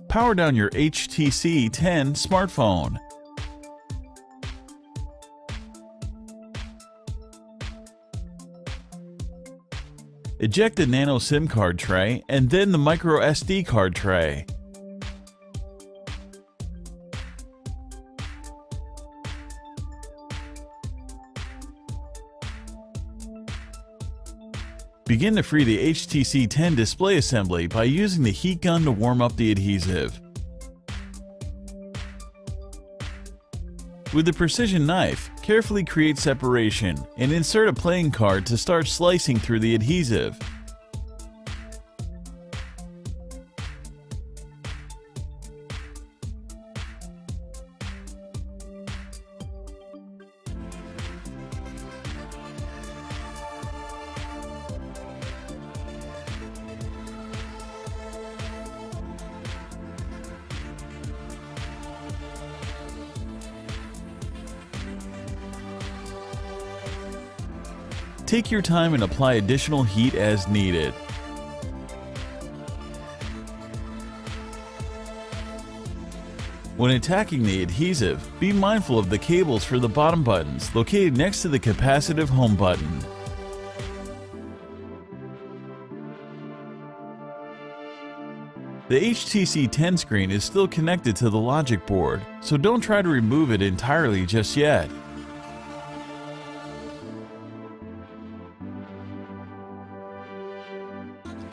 Power down your HTC 10 smartphone. Eject the nano SIM card tray and then the micro SD card tray. Begin to free the HTC 10 display assembly by using the heat gun to warm up the adhesive. With the precision knife, carefully create separation and insert a playing card to start slicing through the adhesive. Take your time and apply additional heat as needed. When attacking the adhesive, be mindful of the cables for the bottom buttons located next to the capacitive home button. The HTC 10 screen is still connected to the logic board, so don't try to remove it entirely just yet.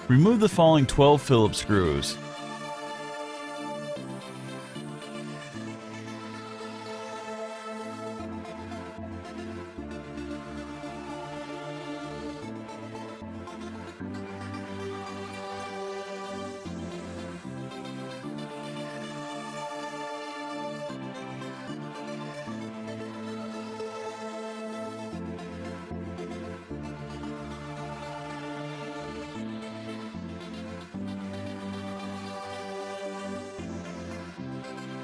Remove the following 12 Phillips screws.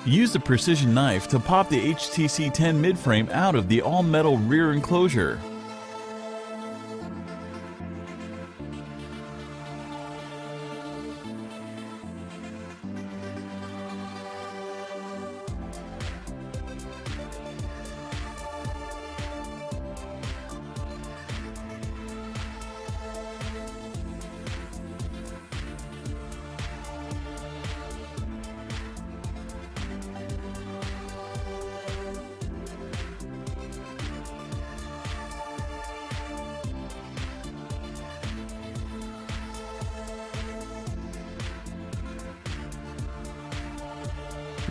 Use the precision knife to pop the HTC 10 midframe out of the all-metal rear enclosure.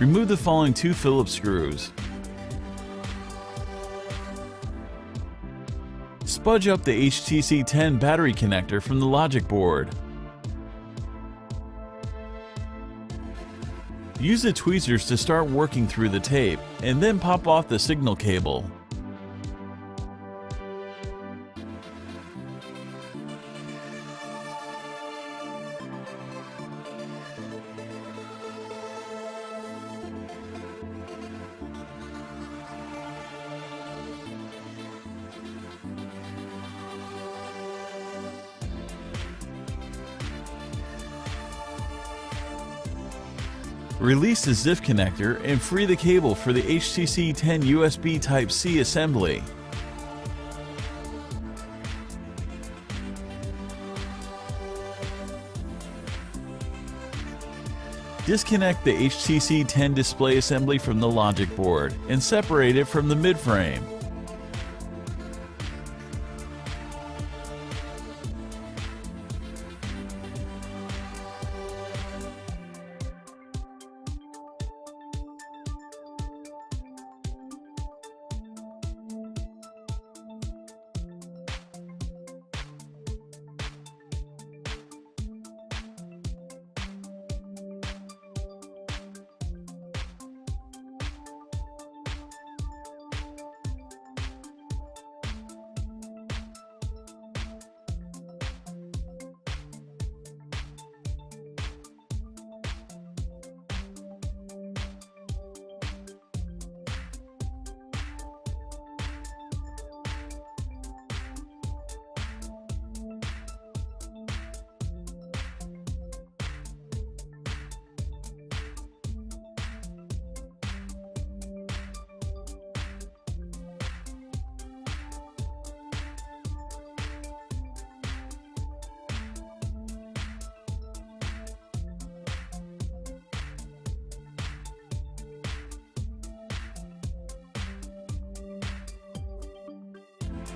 Remove the following 2 Phillips screws. Spudge up the HTC 10 battery connector from the logic board. Use the tweezers to start working through the tape, and then pop off the signal cable. Release the ZIF connector and free the cable for the HTC 10 USB Type-C assembly. Disconnect the HTC 10 display assembly from the logic board and separate it from the midframe.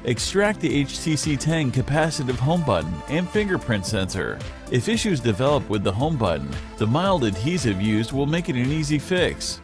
Extract the HTC 10 capacitive home button and fingerprint sensor. If issues develop with the home button, the mild adhesive used will make it an easy fix.